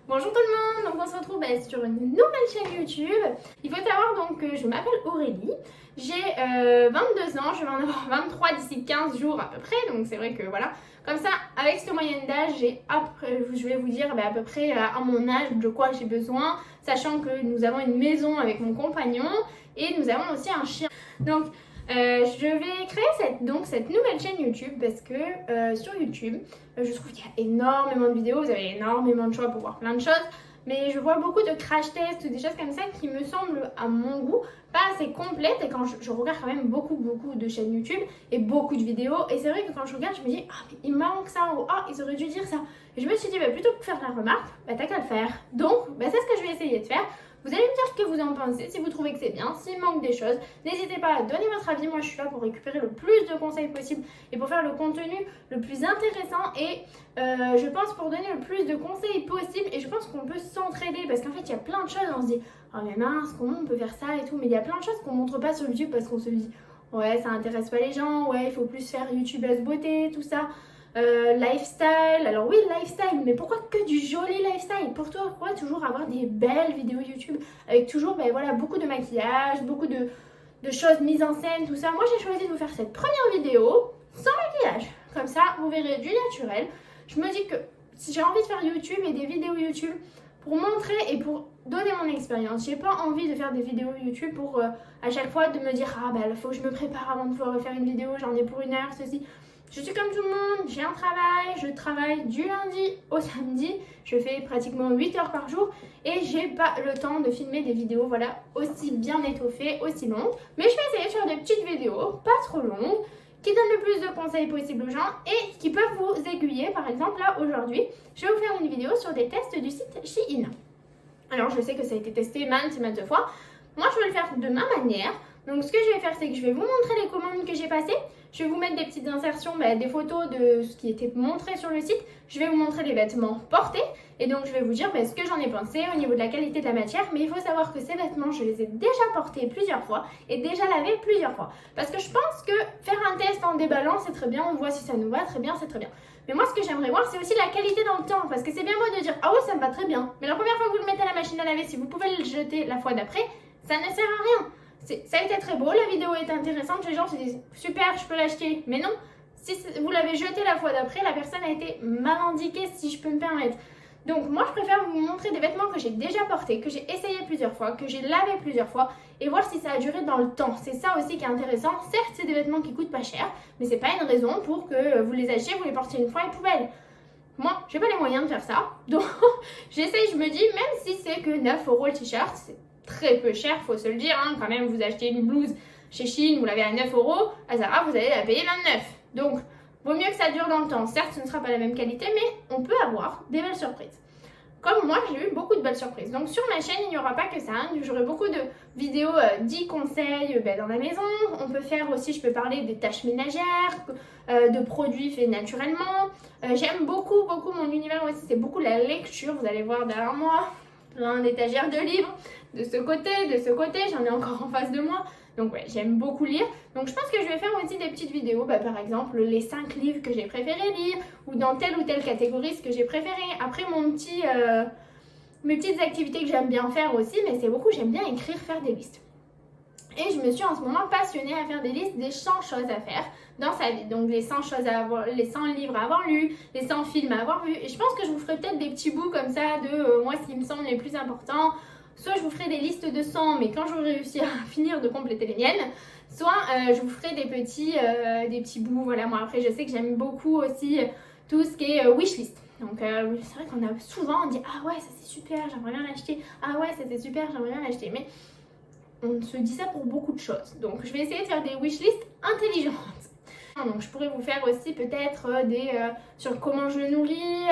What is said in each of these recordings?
Bonjour tout le monde, donc on se retrouve sur une nouvelle chaîne YouTube. Il faut savoir donc que je m'appelle Aurélie, j'ai 22 ans, je vais en avoir 23 d'ici 15 jours à peu près, donc c'est vrai que voilà. Comme ça, avec cette moyenne d'âge, je vais vous dire à peu près à mon âge de quoi j'ai besoin, sachant que nous avons une maison avec mon compagnon et nous avons aussi un chien. Donc je vais créer cette nouvelle chaîne YouTube parce que sur YouTube, je trouve qu'il y a énormément de vidéos, vous avez énormément de choix pour voir plein de choses, mais je vois beaucoup de crash tests, des choses comme ça qui me semblent à mon goût pas assez complètes. Et quand je regarde quand même beaucoup de chaînes YouTube et beaucoup de vidéos, et c'est vrai que quand je regarde, je me dis ah mais il manque ça, ou ah ils auraient dû dire ça. Et je me suis dit plutôt que de faire la remarque, t'as qu'à le faire. Donc c'est ce que je vais essayer de faire. Vous allez me dire ce que vous en pensez, si vous trouvez que c'est bien, s'il manque des choses. N'hésitez pas à donner votre avis, moi je suis là pour récupérer le plus de conseils possible et pour faire le contenu le plus intéressant et je pense pour donner le plus de conseils possible. Et je pense qu'on peut s'entraider parce qu'en fait il y a plein de choses, on se dit oh mais mince, comment on peut faire ça et tout, mais il y a plein de choses qu'on montre pas sur YouTube parce qu'on se dit ouais ça intéresse pas les gens, ouais il faut plus faire YouTubeuse beauté, tout ça. Lifestyle, alors oui lifestyle, mais pourquoi que du joli lifestyle? Pourquoi toujours avoir des belles vidéos YouTube avec toujours beaucoup de maquillage, beaucoup de choses mises en scène, tout ça. Moi j'ai choisi de vous faire cette première vidéo sans maquillage, comme ça vous verrez du naturel. Je me dis que si j'ai envie de faire YouTube et des vidéos YouTube pour montrer et pour donner mon expérience, j'ai pas envie de faire des vidéos YouTube pour à chaque fois de me dire ah il faut que je me prépare avant de pouvoir faire une vidéo, j'en ai pour une heure, ceci. Je suis comme tout le monde, j'ai un travail, je travaille du lundi au samedi, je fais pratiquement 8 heures par jour et j'ai pas le temps de filmer des vidéos aussi bien étoffées, aussi longues. Mais je vais essayer de faire des petites vidéos, pas trop longues, qui donnent le plus de conseils possible aux gens et qui peuvent vous aiguiller. Par exemple, là aujourd'hui, je vais vous faire une vidéo sur des tests du site Shein. Alors je sais que ça a été testé maintes et maintes fois, moi je vais le faire de ma manière. Donc ce que je vais faire, c'est que je vais vous montrer les commandes que j'ai passées. Je vais vous mettre des petites insertions, des photos de ce qui était montré sur le site. Je vais vous montrer les vêtements portés. Et donc je vais vous dire ce que j'en ai pensé au niveau de la qualité de la matière. Mais il faut savoir que ces vêtements, je les ai déjà portés plusieurs fois et déjà lavés plusieurs fois. Parce que je pense que faire un test en déballant, c'est très bien. On voit si ça nous va, très bien, c'est très bien. Mais moi, ce que j'aimerais voir, c'est aussi la qualité dans le temps. Parce que c'est bien beau de dire, ah ouais, ça me va très bien. Mais la première fois que vous le mettez à la machine à laver, si vous pouvez le jeter la fois d'après, ça ne sert à rien. Ça a été très beau, la vidéo est intéressante, les gens se disent super, je peux l'acheter. Mais non, si vous l'avez jeté la fois d'après, la personne a été mal indiquée, si je peux me permettre. Donc moi je préfère vous montrer des vêtements que j'ai déjà portés, que j'ai essayé plusieurs fois, que j'ai lavé plusieurs fois et voir si ça a duré dans le temps. C'est ça aussi qui est intéressant. Certes, c'est des vêtements qui coûtent pas cher, mais c'est pas une raison pour que vous les achetiez, vous les portiez une fois et poubelle. Moi, j'ai pas les moyens de faire ça. Donc j'essaye, je me dis, même si c'est que 9 € le t-shirt, c'est très peu cher, faut se le dire, quand même, vous achetez une blouse chez Shein, vous l'avez à 9 €, à Zara, vous allez la payer 29. Donc, vaut mieux que ça dure dans le temps. Certes, ce ne sera pas la même qualité, mais on peut avoir des belles surprises. Comme moi, j'ai eu beaucoup de belles surprises. Donc, sur ma chaîne, il n'y aura pas que ça. J'aurai beaucoup de vidéos 10 conseils dans la maison. On peut faire aussi, je peux parler des tâches ménagères, de produits faits naturellement. J'aime beaucoup mon univers aussi, c'est beaucoup la lecture. Vous allez voir derrière moi plein d'étagères de livres, de ce côté, j'en ai encore en face de moi. Donc ouais, j'aime beaucoup lire. Donc je pense que je vais faire aussi des petites vidéos, par exemple les 5 livres que j'ai préféré lire, ou dans telle ou telle catégorie ce que j'ai préféré. Après mes petites activités que j'aime bien faire aussi, mais c'est beaucoup, j'aime bien écrire, faire des listes. Et je me suis en ce moment passionnée à faire des listes des 100 choses à faire dans sa vie. Donc les 100 choses à avoir, les 100 livres à avoir lus, les 100 films à avoir vus. Et je pense que je vous ferai peut-être des petits bouts comme ça de moi ce qui me semble les plus importants. Soit je vous ferai des listes de 100, mais quand j'aurai réussi à finir de compléter les miennes. Soit je vous ferai des petits bouts. Voilà, moi après je sais que j'aime beaucoup aussi tout ce qui est wishlist. Donc c'est vrai qu'on a souvent dit ah ouais ça c'est super, j'aimerais bien l'acheter. Ah ouais ça c'est super, j'aimerais bien l'acheter. Mais on se dit ça pour beaucoup de choses. Donc je vais essayer de faire des wishlists intelligentes. Donc je pourrais vous faire aussi peut-être sur comment je le nourris,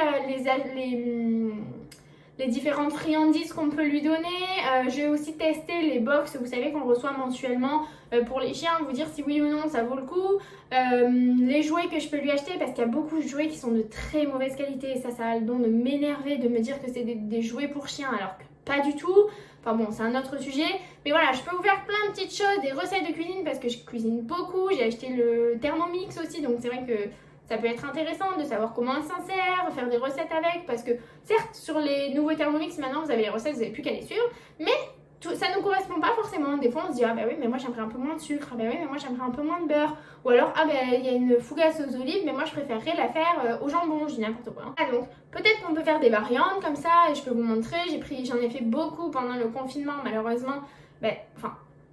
les différentes friandises qu'on peut lui donner. Je vais aussi tester les box, vous savez, qu'on reçoit mensuellement pour les chiens, vous dire si oui ou non ça vaut le coup. Les jouets que je peux lui acheter, parce qu'il y a beaucoup de jouets qui sont de très mauvaise qualité. Et ça a le don de m'énerver, de me dire que c'est des jouets pour chiens, alors que pas du tout. Enfin bon, c'est un autre sujet. Mais voilà, je peux vous faire plein de petites choses, des recettes de cuisine, parce que je cuisine beaucoup. J'ai acheté le Thermomix aussi, donc c'est vrai que ça peut être intéressant de savoir comment on s'en sert, faire des recettes avec, parce que certes, sur les nouveaux Thermomix, maintenant, vous avez les recettes, vous n'avez plus qu'à les suivre, mais ça ne nous correspond pas forcément. Des fois, on se dit, ah bah oui, mais moi j'aimerais un peu moins de sucre, ah bah oui, mais moi j'aimerais un peu moins de beurre, ou alors, ah bah il y a une fougasse aux olives, mais moi je préférerais la faire au jambon, je dis n'importe quoi. Hein. Ah, donc, peut-être qu'on peut faire des variantes comme ça, et je peux vous montrer, j'en ai fait beaucoup pendant le confinement, malheureusement,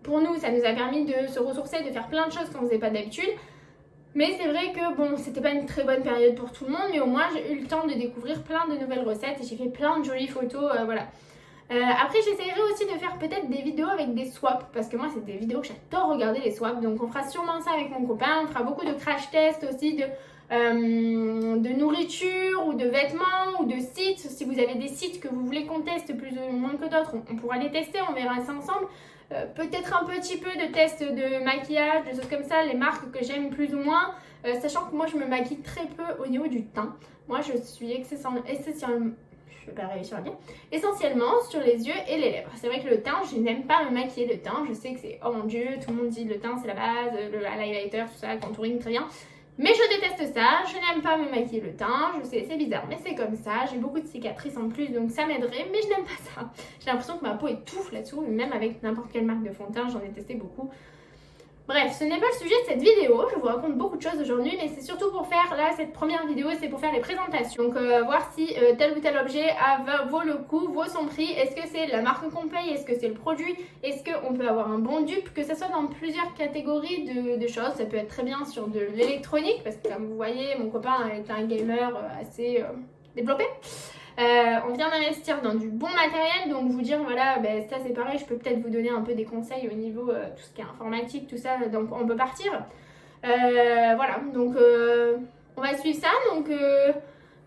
pour nous, ça nous a permis de se ressourcer, de faire plein de choses qu'on ne faisait pas d'habitude. Mais c'est vrai que bon, c'était pas une très bonne période pour tout le monde, mais au moins j'ai eu le temps de découvrir plein de nouvelles recettes et j'ai fait plein de jolies photos, voilà. Après, j'essaierai aussi de faire peut-être des vidéos avec des swaps, parce que moi, c'est des vidéos que j'adore regarder, les swaps. Donc, on fera sûrement ça avec mon copain. On fera beaucoup de crash tests aussi de nourriture ou de vêtements ou de sites. Si vous avez des sites que vous voulez qu'on teste plus ou moins que d'autres, on pourra les tester, on verra ça ensemble. Peut-être un petit peu de tests de maquillage, des choses comme ça, les marques que j'aime plus ou moins. Sachant que moi, je me maquille très peu au niveau du teint. Moi, je suis essentiellement sur les yeux et les lèvres. C'est vrai que le teint, je n'aime pas me maquiller le teint. Je sais que c'est, oh mon dieu, tout le monde dit le teint c'est la base, le highlighter, tout ça, le contouring, très bien. Mais je déteste ça, je n'aime pas me maquiller le teint, je sais, c'est bizarre, mais c'est comme ça. J'ai beaucoup de cicatrices en plus, donc ça m'aiderait, mais je n'aime pas ça. J'ai l'impression que ma peau étouffe là-dessous, même avec n'importe quelle marque de fond de teint, j'en ai testé beaucoup. Bref, ce n'est pas le sujet de cette vidéo, je vous raconte beaucoup de choses aujourd'hui, mais c'est surtout pour faire, là, cette première vidéo, c'est pour faire les présentations. Donc, voir si tel ou tel objet vaut le coup, vaut son prix, est-ce que c'est la marque qu'on paye, est-ce que c'est le produit, est-ce qu'on peut avoir un bon dupe, que ce soit dans plusieurs catégories de choses. Ça peut être très bien sur de l'électronique, parce que comme vous voyez, mon copain est un gamer assez développé. On vient d'investir dans du bon matériel, donc vous dire voilà, ça c'est pareil, je peux peut-être vous donner un peu des conseils au niveau tout ce qui est informatique, tout ça, donc on peut partir. Voilà, donc on va suivre ça. Donc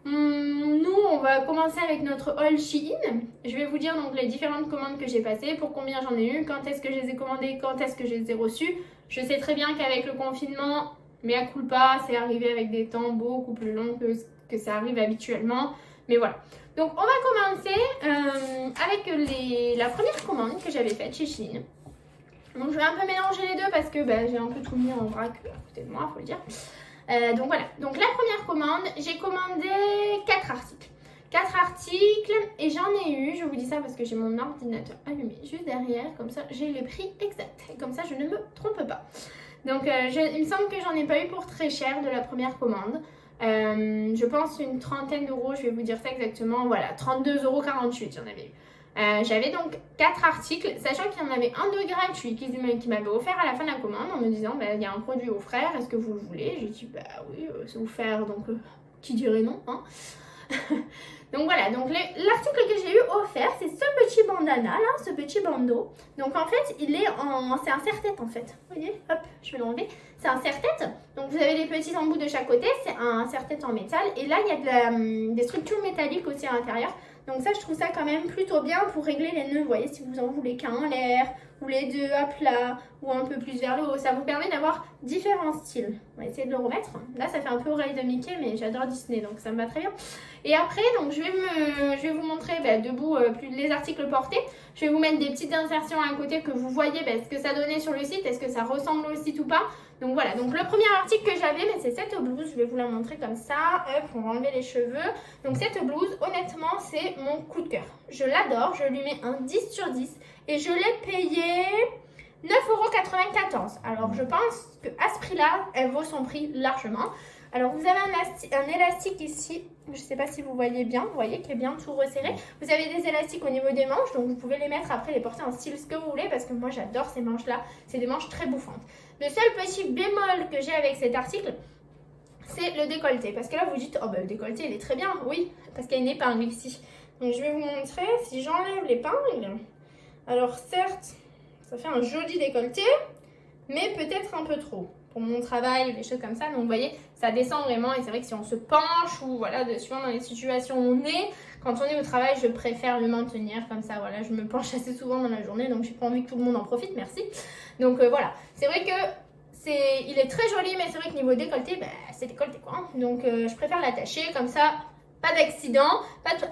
nous, on va commencer avec notre haul Shein. Je vais vous dire donc les différentes commandes que j'ai passées, pour combien j'en ai eu, quand est-ce que je les ai commandées, quand est-ce que je les ai reçues. Je sais très bien qu'avec le confinement, mea culpa, c'est arrivé avec des temps beaucoup plus longs que ça arrive habituellement. Mais voilà. Donc on va commencer avec la première commande que j'avais faite chez Shein. Donc je vais un peu mélanger les deux parce que j'ai un peu tout mis en vrac à côté de moi, faut le dire. Donc voilà. Donc la première commande, j'ai commandé 4 articles. 4 articles et j'en ai eu, je vous dis ça parce que j'ai mon ordinateur allumé juste derrière, comme ça j'ai le prix exact. Et comme ça je ne me trompe pas. Donc il me semble que j'en ai pas eu pour très cher de la première commande. Je pense une trentaine d'euros, je vais vous dire ça exactement, voilà, 32,48 € j'en avais eu. J'avais donc 4 articles, sachant qu'il y en avait un de gratuit qui m'avait offert à la fin de la commande en me disant il y a un produit offert, est-ce que vous le voulez? J'ai dit oui, c'est offert, donc qui dirait non, hein. Donc voilà, donc l'article que j'ai eu offert, c'est ce petit bandana là, ce petit bandeau. Donc en fait, c'est un serre-tête en fait. Vous voyez, hop, je vais l'enlever. C'est un serre-tête. Donc vous avez les petits embouts de chaque côté, c'est un serre-tête en métal. Et là, il y a des structures métalliques aussi à l'intérieur. Donc ça, je trouve ça quand même plutôt bien pour régler les nœuds. Vous voyez, si vous en voulez qu'un en l'air, ou les deux à plat, ou un peu plus vers le haut, ça vous permet d'avoir différents styles. On va essayer de le remettre. Là, ça fait un peu oreille de Mickey, mais j'adore Disney, donc ça me va très bien. Et après, donc je vais vous montrer debout les articles portés. Je vais vous mettre des petites insertions à côté que vous voyez ce que ça donnait sur le site, est-ce que ça ressemble au site ou pas. Donc voilà, donc le premier article que j'avais, c'est cette blouse, je vais vous la montrer comme ça, hop, on va enlever les cheveux. Donc cette blouse, honnêtement, c'est mon coup de cœur. Je l'adore, je lui mets un 10 sur 10 et je l'ai payée 9,94 €. Alors je pense qu'à ce prix-là, elle vaut son prix largement. Alors vous avez un élastique ici, je ne sais pas si vous voyez bien, vous voyez qu'il est bien tout resserré. Vous avez des élastiques au niveau des manches, donc vous pouvez les mettre après, les porter en style ce que vous voulez, parce que moi j'adore ces manches-là, c'est des manches très bouffantes. Le seul petit bémol que j'ai avec cet article, c'est le décolleté. Parce que là vous dites, oh le décolleté il est très bien, oui, parce qu'il y a une épingle ici. Donc je vais vous montrer, si j'enlève l'épingle, alors certes, ça fait un joli décolleté, mais peut-être un peu trop. Pour mon travail, des choses comme ça. Donc vous voyez, ça descend vraiment. Et c'est vrai que si on se penche ou voilà, suivant dans les situations où on est, quand on est au travail, je préfère le maintenir comme ça. Voilà, je me penche assez souvent dans la journée, donc j'ai pas envie que tout le monde en profite. Merci. Donc voilà, c'est vrai que il est très joli, mais c'est vrai que niveau décolleté, c'est décolleté quoi. Hein. Donc je préfère l'attacher comme ça. Pas d'accident.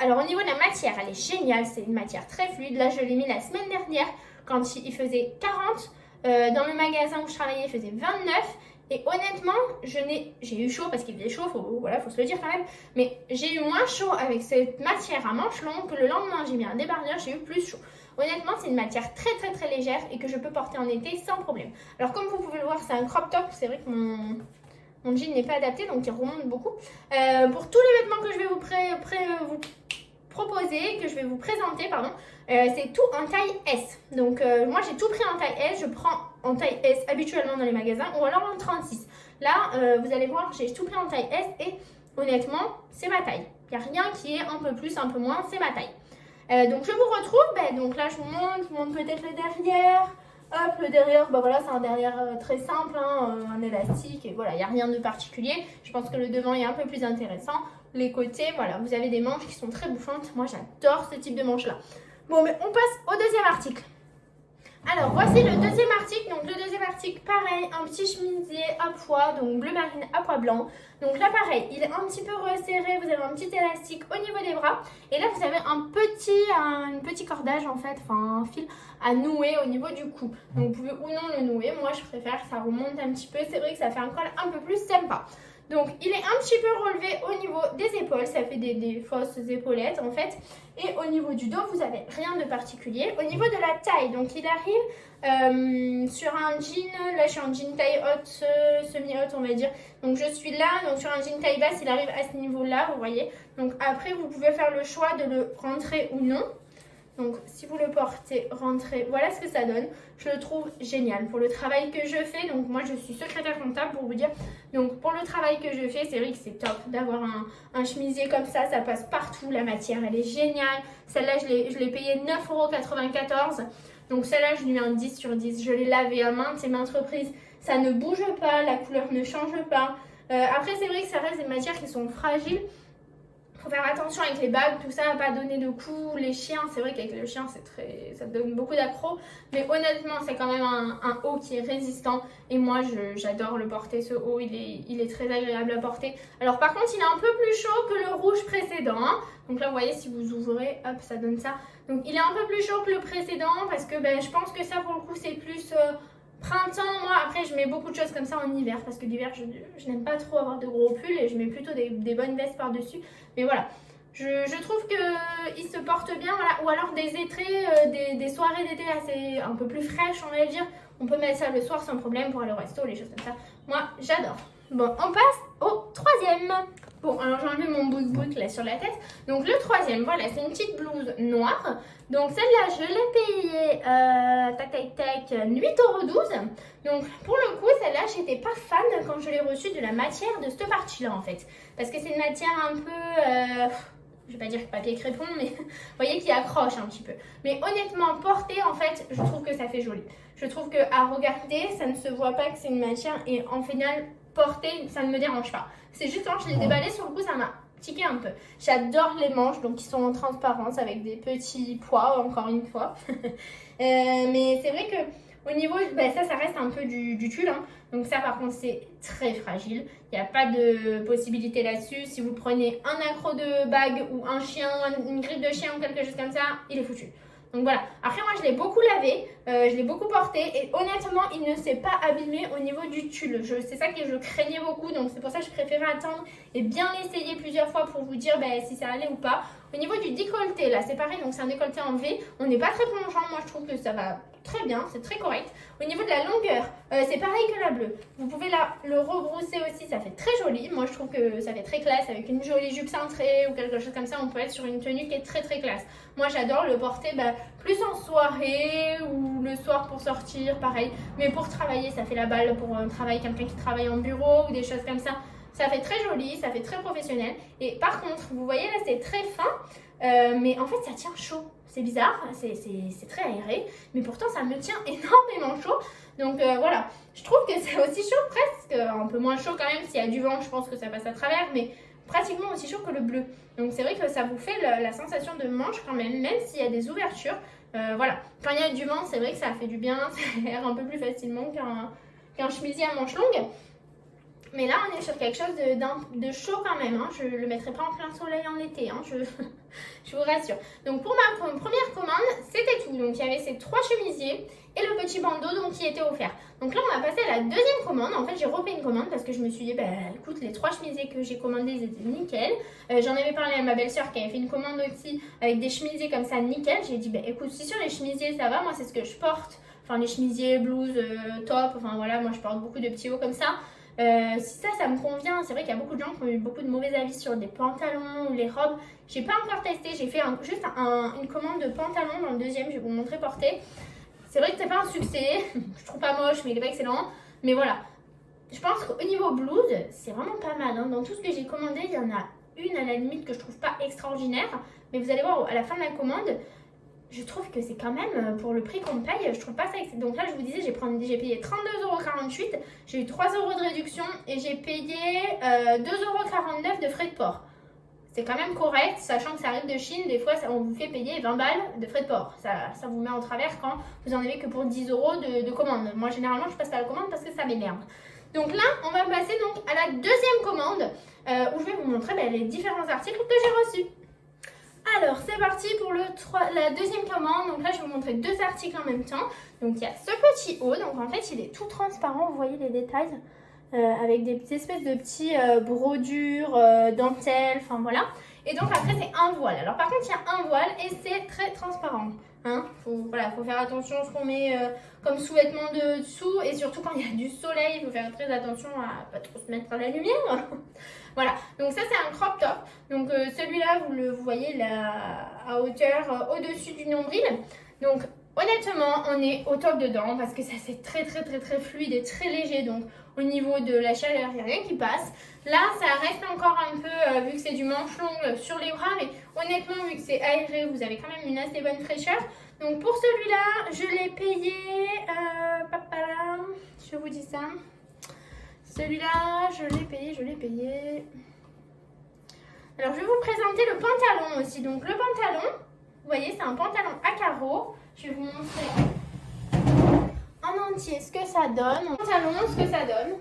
Alors au niveau de la matière, elle est géniale. C'est une matière très fluide. Là, je l'ai mis la semaine dernière quand il faisait 40. Dans le magasin où je travaillais, il faisait 29 Et honnêtement, j'ai eu chaud parce qu'il faisait chaud, faut se le dire quand même. Mais j'ai eu moins chaud avec cette matière à manches longues que le lendemain. J'ai mis un débardeur, j'ai eu plus chaud. Honnêtement, c'est une matière très légère et que je peux porter en été sans problème. Alors comme vous pouvez le voir, c'est un crop top. C'est vrai que mon jean n'est pas adapté, donc il remonte beaucoup. Pour tous les vêtements que je vais vous proposer, que je vais vous présenter, pardon, c'est tout en taille S. Donc moi j'ai tout pris en taille S, je prends en taille S habituellement dans les magasins ou alors en 36. Là, vous allez voir, j'ai tout pris en taille S et honnêtement, c'est ma taille. Il n'y a rien qui est un peu plus, un peu moins, c'est ma taille. Donc je vous retrouve, donc là je vous montre peut-être le derrière. Hop, le derrière, voilà, c'est un derrière très simple, hein, un élastique et voilà, il n'y a rien de particulier. Je pense que le devant est un peu plus intéressant. Les côtés, voilà, vous avez des manches qui sont très bouffantes. Moi, j'adore ce type de manches-là. Bon, mais on passe au deuxième article. Alors, voici le deuxième article. Donc, le deuxième article, pareil, un petit chemisier à pois, donc bleu marine à pois blanc. Donc là, pareil, il est un petit peu resserré. Vous avez un petit élastique au niveau des bras. Et là, vous avez un petit cordage, en fait, enfin, un fil à nouer au niveau du cou. Donc, vous pouvez ou non le nouer. Moi, je préfère, ça remonte un petit peu. C'est vrai que ça fait un col un peu plus sympa. Donc, il est un petit peu relevé au niveau des épaules. Ça fait des fausses épaulettes, en fait. Et au niveau du dos, vous n'avez rien de particulier. Au niveau de la taille, donc il arrive sur un jean. Là, je suis en jean taille haute, semi-haute, on va dire. Donc, je suis là. Donc, sur un jean taille basse, il arrive à ce niveau-là, vous voyez. Donc, après, vous pouvez faire le choix de le rentrer ou non. Donc, si vous le portez, rentrez, voilà ce que ça donne. Je le trouve génial pour le travail que je fais. Donc, moi, je suis secrétaire comptable pour vous dire. Donc, pour le travail que je fais, c'est vrai que c'est top d'avoir un chemisier comme ça. Ça passe partout. La matière, elle est géniale. Celle-là, je l'ai payée 9,94 €. Donc, celle-là, je lui mets un 10 sur 10. Je l'ai lavée à maintes et maintes reprises. Ça ne bouge pas. La couleur ne change pas. Après, c'est vrai que ça reste des matières qui sont fragiles. Faut faire attention avec les bagues, tout ça, à pas donner de coups. Les chiens, c'est vrai qu'avec le chien, ça donne beaucoup d'accro. Mais honnêtement, c'est quand même un haut qui est résistant. Et moi, j'adore le porter, ce haut. Il est très agréable à porter. Alors par contre, il est un peu plus chaud que le rouge précédent, hein. Donc là, vous voyez, si vous ouvrez, hop, ça donne ça. Donc il est un peu plus chaud que le précédent parce que je pense que ça, pour le coup, c'est plus... printemps, moi après je mets beaucoup de choses comme ça en hiver parce que l'hiver je n'aime pas trop avoir de gros pulls et je mets plutôt des bonnes vestes par dessus. Mais voilà, je trouve qu'il se porte bien, voilà. Ou alors des étrés, des soirées d'été assez un peu plus fraîches, on va dire. On peut mettre ça le soir sans problème pour aller au resto, les choses comme ça. Moi j'adore. Bon, on passe au troisième. Bon, alors j'ai enlevé mon bout là sur la tête. Donc le troisième, voilà, c'est une petite blouse noire. Donc celle-là, je l'ai payée, tac, 8,12 €. Donc pour le coup, celle-là, j'étais pas fan quand je l'ai reçue de la matière de cette partie-là en fait. Parce que c'est une matière un peu, je vais pas dire papier crépon, mais vous voyez qui accroche un petit peu. Mais honnêtement, porter en fait, je trouve que ça fait joli. Je trouve qu'à regarder, ça ne se voit pas que c'est une matière et en final, porter, ça ne me dérange pas. C'est juste quand je l'ai déballé sur le coup, ça m'a tiqué un peu. J'adore les manches, donc qui sont en transparence avec des petits pois, encore une fois. Mais c'est vrai que au niveau, ça reste un peu du tulle, hein. Donc ça par contre c'est très fragile. Il n'y a pas de possibilité là-dessus. Si vous prenez un accro de bague ou un chien, une grippe de chien ou quelque chose comme ça, il est foutu. Donc voilà, après moi je l'ai beaucoup lavé, je l'ai beaucoup porté et honnêtement il ne s'est pas abîmé au niveau du tulle. C'est ça que je craignais beaucoup, donc c'est pour ça que je préférais attendre et bien l'essayer plusieurs fois pour vous dire si ça allait ou pas. Au niveau du décolleté, là c'est pareil, donc c'est un décolleté en V, on n'est pas très plongeant, moi je trouve que ça va très bien, c'est très correct. Au niveau de la longueur, c'est pareil que la bleue. Vous pouvez le rebrousser aussi, ça fait très joli. Moi je trouve que ça fait très classe avec une jolie jupe cintrée ou quelque chose comme ça. On peut être sur une tenue qui est très classe. Moi j'adore le porter plus en soirée ou le soir pour sortir, pareil. Mais pour travailler, ça fait la balle pour un travail, quelqu'un qui travaille en bureau ou des choses comme ça. Ça fait très joli, ça fait très professionnel. Et par contre, vous voyez là c'est très fin, mais en fait ça tient chaud. C'est bizarre, c'est très aéré, mais pourtant ça me tient énormément chaud. Donc voilà, je trouve que c'est aussi chaud presque, un peu moins chaud quand même. S'il y a du vent, je pense que ça passe à travers, mais pratiquement aussi chaud que le bleu. Donc c'est vrai que ça vous fait la sensation de manche quand même s'il y a des ouvertures. Voilà, quand il y a du vent, c'est vrai que ça fait du bien, ça aère un peu plus facilement qu'un chemisier à manches longues. Mais là, on est sur quelque chose de chaud quand même. Hein. Je ne le mettrai pas en plein soleil en été, hein. Je vous rassure. Donc pour ma première commande, c'était tout. Donc il y avait ces 3 chemisiers et le petit bandeau donc, qui était offert. Donc là, on va passer à la deuxième commande. En fait, j'ai refait une commande parce que je me suis dit, bah, écoute, les 3 chemisiers que j'ai commandés, ils étaient nickel. J'en avais parlé à ma belle-sœur qui avait fait une commande aussi avec des chemisiers comme ça, nickel. J'ai dit, bah, écoute, si sur les chemisiers, ça va, moi, c'est ce que je porte. Enfin, les chemisiers, blouses, top. Enfin, voilà, moi, je porte beaucoup de petits hauts comme ça. Si ça me convient, c'est vrai qu'il y a beaucoup de gens qui ont eu beaucoup de mauvais avis sur des pantalons ou les robes. J'ai pas encore testé, j'ai fait juste une commande de pantalon dans le deuxième, je vais vous montrer porter. C'est vrai que c'est pas un succès, je trouve pas moche mais il est pas excellent. Mais voilà, je pense qu'au niveau blouse, c'est vraiment pas mal. Hein. Dans tout ce que j'ai commandé, il y en a une à la limite que je trouve pas extraordinaire. Mais vous allez voir, à la fin de la commande, je trouve que c'est quand même, pour le prix qu'on me paye, je trouve pas ça excellent. Donc là, je vous disais, j'ai payé 32,48 €. J'ai eu 3 € de réduction et j'ai payé 2,49 € de frais de port. C'est quand même correct, sachant que ça arrive de Chine. Des fois, on vous fait payer 20 balles de frais de port. Ça vous met en travers quand vous en avez que pour 10 € de commande. Moi, généralement, je passe pas la commande parce que ça m'énerve. Donc là, on va passer donc à la deuxième commande où je vais vous montrer les différents articles que j'ai reçus. Alors, c'est parti pour la deuxième commande. Donc là, je vais vous montrer 2 articles en même temps. Donc, il y a ce petit haut. Donc, en fait, il est tout transparent. Vous voyez les détails avec des espèces de petits brodures, dentelles. Enfin, voilà. Et donc, après, c'est un voile. Alors, par contre, il y a un voile et c'est très transparent. Hein, faut faire attention à ce qu'on met comme sous-vêtement dessous. Et surtout, quand il y a du soleil, il faut faire très attention à pas trop se mettre à la lumière. Voilà, donc ça c'est un crop top. Donc celui-là, vous voyez là, à hauteur au-dessus du nombril. Donc honnêtement, on est au top dedans parce que ça c'est très fluide et très léger. Donc au niveau de la chaleur, il n'y a rien qui passe. Là, ça reste encore un peu, vu que c'est du manche longue sur les bras. Mais honnêtement, vu que c'est aéré, vous avez quand même une assez bonne fraîcheur. Donc pour celui-là, je l'ai payé, je vous dis ça. Celui-là, je l'ai payé. Alors, je vais vous présenter le pantalon aussi. Donc, le pantalon, vous voyez, c'est un pantalon à carreaux. Je vais vous montrer en entier ce que ça donne. Le pantalon, ce que ça donne.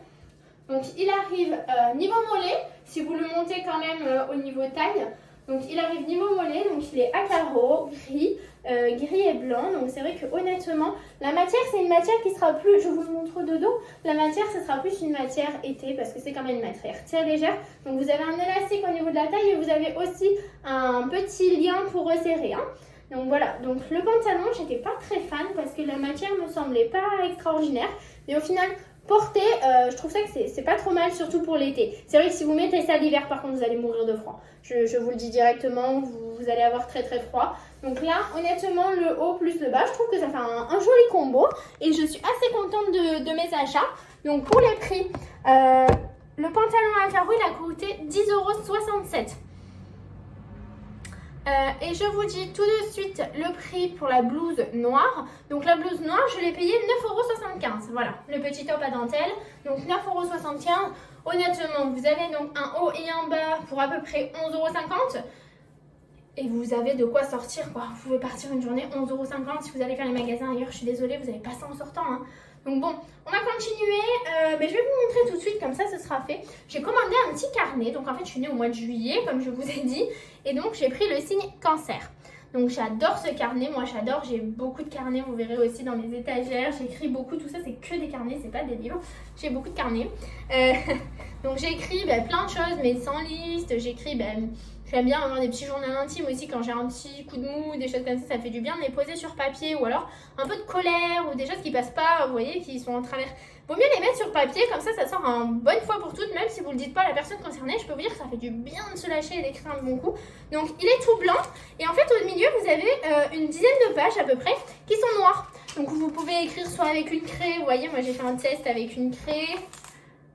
Donc, il arrive niveau mollet, si vous le montez quand même au niveau taille. Donc, il arrive niveau mollet, donc il est à carreaux, gris et blanc. Donc, c'est vrai que honnêtement, la matière, c'est une matière qui sera plus, je vous le montre de dos, la matière, ce sera plus une matière été parce que c'est quand même une matière très légère. Donc, vous avez un élastique au niveau de la taille et vous avez aussi un petit lien pour resserrer. Hein. Donc, voilà. Donc, le pantalon, j'étais pas très fan parce que la matière me semblait pas extraordinaire. Mais au final, porter, je trouve ça que c'est pas trop mal, surtout pour l'été. C'est vrai que si vous mettez ça l'hiver, par contre, vous allez mourir de froid. Je vous le dis directement, vous allez avoir très froid. Donc là, honnêtement, le haut plus le bas, je trouve que ça fait un joli combo. Et je suis assez contente de mes achats. Donc pour les prix, le pantalon à carreaux, il a coûté 10,67 €. Et je vous dis tout de suite le prix pour la blouse noire. Donc la blouse noire, je l'ai payée 9,75 €. Voilà, le petit top à dentelle. Donc 9,75 €. Honnêtement, vous avez donc un haut et un bas pour à peu près 11,50 €. Et vous avez de quoi sortir, quoi. Vous pouvez partir une journée 11,50 € si vous allez faire les magasins ailleurs. Je suis désolée, vous n'avez pas ça en sortant. Hein. Donc bon, on va continuer. Mais je vais vous montrer tout de suite, comme ça, ce sera fait. J'ai commandé un petit carnet. Donc en fait, je suis née au mois de juillet, comme je vous ai dit. Et donc, j'ai pris le signe cancer. Donc j'adore ce carnet, moi j'adore, j'ai beaucoup de carnets, vous verrez aussi dans mes étagères, j'écris beaucoup, tout ça c'est que des carnets, c'est pas des livres, j'ai beaucoup de carnets. Donc j'ai écrit plein de choses, mais sans liste, j'écris, j'aime bien avoir des petits journaux intimes aussi quand j'ai un petit coup de mou, des choses comme ça fait du bien de les poser sur papier, ou alors un peu de colère, ou des choses qui passent pas, vous voyez, qui sont en travers. Vaut mieux les mettre sur papier, comme ça sort une bonne fois pour toutes, même si vous ne le dites pas à la personne concernée. Je peux vous dire que ça fait du bien de se lâcher et d'écrire un bon coup. Donc il est tout blanc, et en fait au milieu vous avez une dizaine de pages à peu près qui sont noires. Donc vous pouvez écrire soit avec une craie, vous voyez, moi j'ai fait un test avec une craie.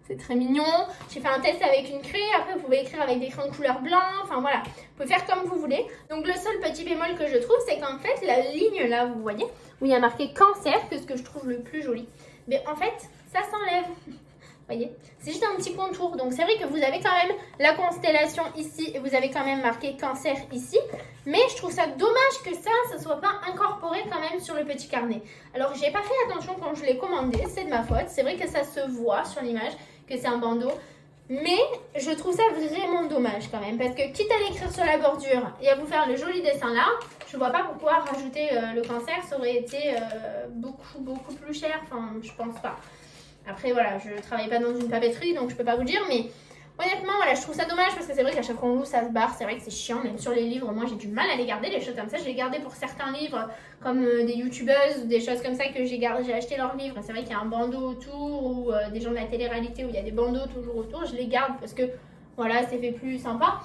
C'est très mignon. J'ai fait un test avec une craie. Après, vous pouvez écrire avec des crayons de couleur blanc. Enfin, voilà. Vous pouvez faire comme vous voulez. Donc, le seul petit bémol que je trouve, c'est qu'en fait, la ligne là, vous voyez, où il y a marqué cancer, que ce que je trouve le plus joli, mais en fait, ça s'enlève. Vous voyez, c'est juste un petit contour. Donc, c'est vrai que vous avez quand même la constellation ici et vous avez quand même marqué cancer ici. Mais je trouve ça dommage que ça ne soit pas incorporé quand même sur le petit carnet. Alors, j'ai pas fait attention quand je l'ai commandé. C'est de ma faute. C'est vrai que ça se voit sur l'image que c'est un bandeau. Mais je trouve ça vraiment dommage quand même, parce que quitte à l'écrire sur la bordure et à vous faire le joli dessin là, je vois pas pourquoi rajouter le cancer, ça aurait été beaucoup plus cher, enfin je pense pas. Après voilà, je travaille pas dans une papeterie donc je peux pas vous dire, mais honnêtement voilà, je trouve ça dommage parce que c'est vrai qu'à chaque fois qu'on loue ça se barre, c'est vrai que c'est chiant, même sur les livres, moi j'ai du mal à les garder, les choses comme ça, je les gardais pour certains livres comme des youtubeuses ou des choses comme ça que j'ai acheté leurs livres, c'est vrai qu'il y a un bandeau autour ou des gens de la télé-réalité où il y a des bandeaux toujours autour, je les garde parce que voilà, c'est fait plus sympa.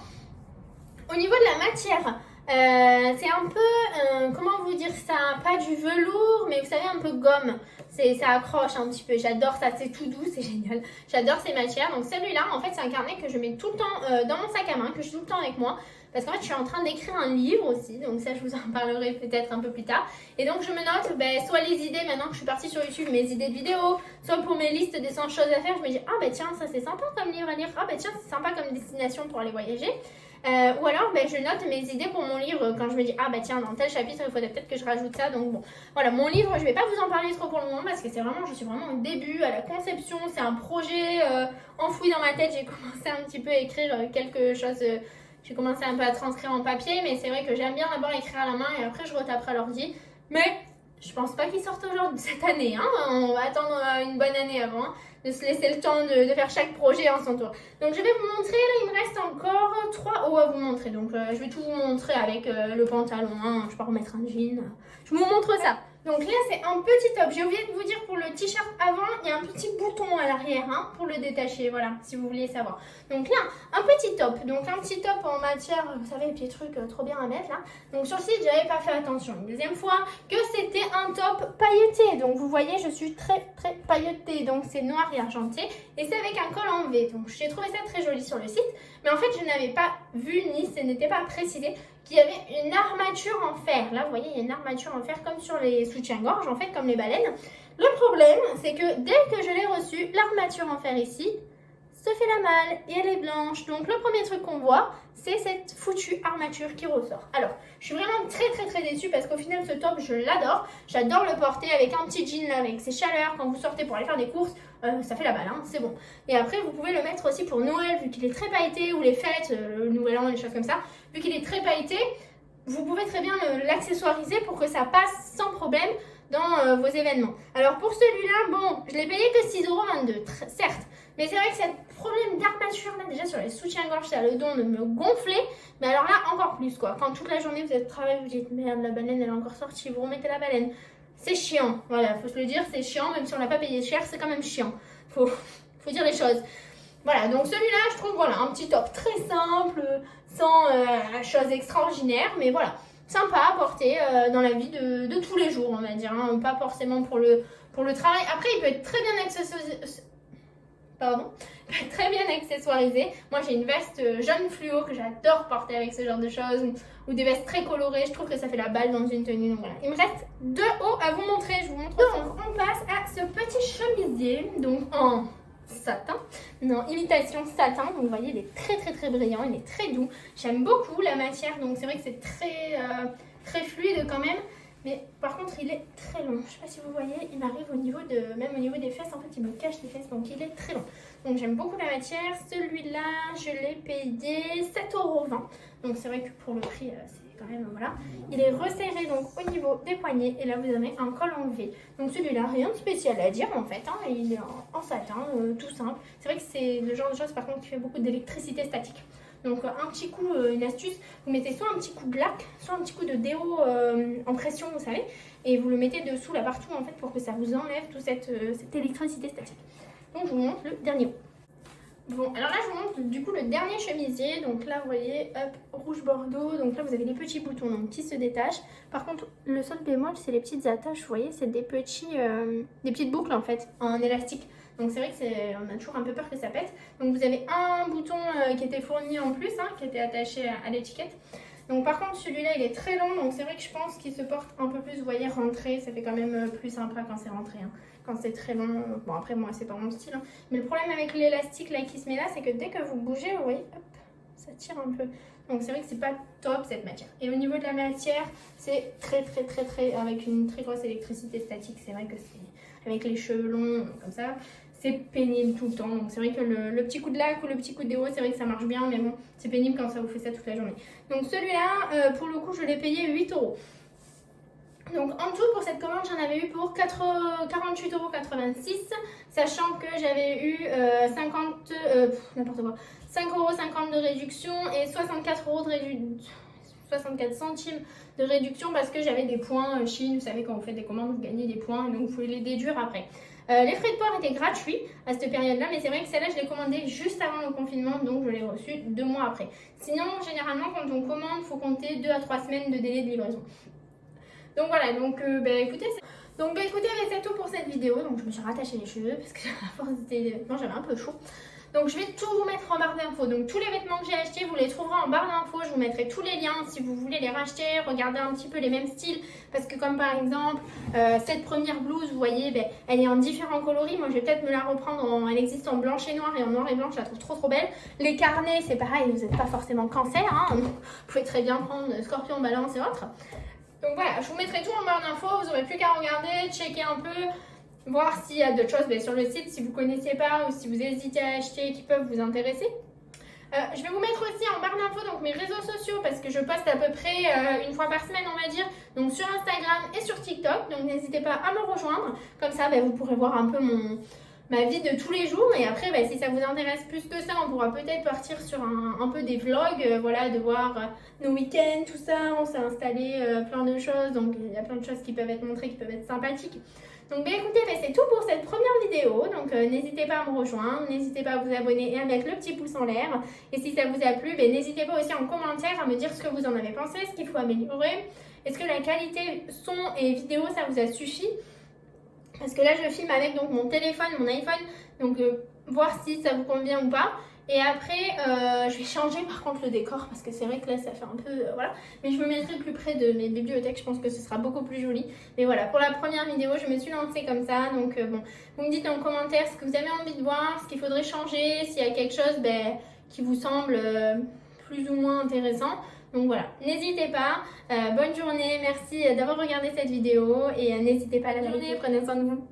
Au niveau de la matière, c'est un peu, comment vous dire ça, pas du velours, mais vous savez, un peu gomme. Ça accroche un petit peu, j'adore ça, c'est tout doux, c'est génial. J'adore ces matières. Donc celui-là, en fait, c'est un carnet que je mets tout le temps dans mon sac à main, que je suis tout le temps avec moi. Parce qu'en fait, je suis en train d'écrire un livre aussi, donc ça, je vous en parlerai peut-être un peu plus tard. Et donc, je me note soit les idées, maintenant que je suis partie sur YouTube, mes idées de vidéos, soit pour mes listes des 100 choses à faire, je me dis, ah bah tiens, ça c'est sympa comme livre à lire, ah bah tiens, c'est sympa comme destination pour aller voyager. Ou alors je note mes idées pour mon livre quand je me dis ah bah tiens dans tel chapitre il faudrait peut-être que je rajoute ça, donc bon voilà mon livre je vais pas vous en parler trop pour le moment parce que je suis vraiment au début à la conception, c'est un projet enfoui dans ma tête, j'ai commencé un petit peu à écrire quelque chose, j'ai commencé un peu à transcrire en papier mais c'est vrai que j'aime bien d'abord écrire à la main et après je retaperai à l'ordi, mais je pense pas qu'il sorte aujourd'hui cette année, hein. On va attendre une bonne année avant, hein, de se laisser le temps de faire chaque projet en son tour. Donc je vais vous montrer, là il me reste encore 3 hauts à vous montrer. Donc je vais tout vous montrer avec le pantalon, hein. Je vais pas remettre un jean, je vous montre ça. Donc là c'est un petit top, j'ai oublié de vous dire pour le t-shirt avant, il y a un petit bouton à l'arrière hein, pour le détacher, voilà, si vous voulez savoir. Donc là, un petit top, donc un petit top en matière, vous savez, les petits trucs trop bien à mettre là. Donc sur le site, j'avais pas fait attention. Une deuxième fois, que c'était un top pailleté, donc vous voyez, je suis très pailletée, donc c'est noir et argenté, et c'est avec un col en V. Donc j'ai trouvé ça très joli sur le site, mais en fait je n'avais pas vu, ni ce n'était pas précisé, qu'il y avait une armature en fer. Là, vous voyez, il y a une armature en fer comme sur les soutiens-gorge, en fait, comme les baleines. Le problème, c'est que dès que je l'ai reçu, l'armature en fer ici se fait la malle et elle est blanche. Donc, le premier truc qu'on voit, c'est cette foutue armature qui ressort. Alors, je suis vraiment très déçue parce qu'au final, ce top, je l'adore. J'adore le porter avec un petit jean là, avec ses chaleurs. Quand vous sortez pour aller faire des courses, ça fait la balle, hein, c'est bon. Et après, vous pouvez le mettre aussi pour Noël, vu qu'il est très pailleté, ou les fêtes, le Nouvel An, des choses comme ça. Vu qu'il est très pailleté, vous pouvez très bien l'accessoiriser pour que ça passe sans problème dans vos événements. Alors pour celui-là, bon, je l'ai payé que 6,22 €, certes. Mais c'est vrai que ce problème d'armature là, déjà sur les soutiens-gorge, ça a le don de me gonfler. Mais alors là, encore plus quoi. Quand toute la journée vous êtes au travail, vous dites merde, la baleine elle est encore sortie, vous remettez la baleine. C'est chiant, voilà, faut se le dire, c'est chiant, même si on l'a pas payé cher, c'est quand même chiant. Faut dire les choses. Voilà, donc celui-là, je trouve, voilà, un petit top très simple, sans chose extraordinaire, mais voilà, sympa à porter dans la vie de tous les jours, on va dire, hein, pas forcément pour le travail. Après, il peut être très bien accessoirisé. Pardon, très bien accessoirisé. Moi, j'ai une veste jaune fluo que j'adore porter avec ce genre de choses, ou des vestes très colorées. Je trouve que ça fait la balle dans une tenue. Donc voilà. Il me reste 2 hauts à vous montrer. Je vous montre. Donc, on passe à ce petit chemisier, donc en satin, non, imitation satin. Donc vous voyez, il est très brillant, il est très doux. J'aime beaucoup la matière, donc c'est vrai que c'est très fluide quand même. Mais par contre, il est très long. Je ne sais pas si vous voyez, il m'arrive même au niveau des fesses. En fait, il me cache les fesses, donc il est très long. Donc j'aime beaucoup la matière. Celui-là, je l'ai payé 7,20 €. Donc c'est vrai que pour le prix, c'est quand même, voilà. Il est resserré donc au niveau des poignets. Et là, vous avez un col en V. Donc celui-là, rien de spécial à dire en fait, hein. Il est en satin, tout simple. C'est vrai que c'est le genre de chose par contre qui fait beaucoup d'électricité statique. Donc un petit coup, une astuce, vous mettez soit un petit coup de lac, soit un petit coup de déo en pression, vous savez, et vous le mettez dessous là partout en fait pour que ça vous enlève toute cette électricité statique. Donc je vous montre le dernier haut. Bon, alors là je vous montre du coup le dernier chemisier. Donc là vous voyez, hop, rouge bordeaux. Donc là vous avez les petits boutons donc, qui se détachent. Par contre le seul bémol c'est les petites attaches, vous voyez, c'est des petites boucles en fait en élastique. Donc c'est vrai que on a toujours un peu peur que ça pète. Donc vous avez un bouton qui était fourni en plus, hein, qui était attaché à l'étiquette. Donc par contre celui-là il est très long, donc c'est vrai que je pense qu'il se porte un peu plus, vous voyez, rentré. Ça fait quand même plus sympa quand c'est rentré, hein. Quand c'est très long, bon après moi c'est pas mon style, hein. Mais le problème avec l'élastique là qui se met là, c'est que dès que vous bougez, vous voyez, hop, ça tire un peu. Donc c'est vrai que c'est pas top cette matière. Et au niveau de la matière, c'est très avec une très grosse électricité statique. C'est vrai que c'est avec les cheveux longs comme ça, c'est pénible tout le temps. Donc c'est vrai que le petit coup de lac ou le petit coup de déo, c'est vrai que ça marche bien, mais bon, c'est pénible quand ça vous fait ça toute la journée. Donc celui-là, pour le coup, je l'ai payé 8 euros. Donc en tout pour cette commande j'en avais eu pour 48,86 euros, sachant que j'avais eu 5,50 € de réduction et 64 centimes de réduction parce que j'avais des points Chine. Vous savez quand vous faites des commandes vous gagnez des points et donc vous pouvez les déduire après. Les frais de port étaient gratuits à cette période là, mais c'est vrai que celle-là je l'ai commandée juste avant le confinement, donc je l'ai reçue 2 mois après. Sinon généralement quand on commande il faut compter 2 à 3 semaines de délai de livraison. Donc voilà, donc écoutez, c'est tout pour cette vidéo. Donc je me suis rattaché les cheveux parce que à force j'avais un peu chaud. Donc je vais tout vous mettre en barre d'infos. Donc tous les vêtements que j'ai achetés, vous les trouverez en barre d'infos. Je vous mettrai tous les liens si vous voulez les racheter, regarder un petit peu les mêmes styles. Parce que comme par exemple, cette première blouse, vous voyez, elle est en différents coloris. Moi je vais peut-être me la reprendre, elle existe en blanche et noir et en noir et blanc, je la trouve trop belle. Les carnets, c'est pareil, vous n'êtes pas forcément cancer, hein. Vous pouvez très bien prendre Scorpion, Balance et autres. Donc voilà, je vous mettrai tout en barre d'infos, vous n'aurez plus qu'à regarder, checker un peu, voir s'il y a d'autres choses sur le site si vous ne connaissez pas ou si vous hésitez à acheter qui peuvent vous intéresser. Je vais vous mettre aussi en barre d'infos donc mes réseaux sociaux parce que je poste à peu près une fois par semaine on va dire, donc sur Instagram et sur TikTok, donc n'hésitez pas à me rejoindre, comme ça vous pourrez voir un peu ma vie de tous les jours et après si ça vous intéresse plus que ça on pourra peut-être partir sur un peu des vlogs, voilà, de voir nos week-ends, tout ça. On s'est installé plein de choses, donc il y a plein de choses qui peuvent être montrées, qui peuvent être sympathiques. Donc écoutez, c'est tout pour cette première vidéo, donc n'hésitez pas à me rejoindre, n'hésitez pas à vous abonner et à mettre le petit pouce en l'air. Et si ça vous a plu, n'hésitez pas aussi en commentaire à me dire ce que vous en avez pensé, ce qu'il faut améliorer. Est-ce que la qualité son et vidéo ça vous a suffi? Parce que là je filme avec donc mon téléphone, mon iPhone, donc voir si ça vous convient ou pas. Et après je vais changer par contre le décor parce que c'est vrai que là ça fait un peu voilà. Mais je me mettrai plus près de mes bibliothèques, je pense que ce sera beaucoup plus joli. Mais voilà, pour la première vidéo je me suis lancée comme ça. Donc bon, vous me dites en commentaire ce que vous avez envie de voir, ce qu'il faudrait changer, s'il y a quelque chose qui vous semble plus ou moins intéressant. Donc voilà, n'hésitez pas, bonne journée, merci d'avoir regardé cette vidéo et n'hésitez pas à la liker, prenez soin de vous.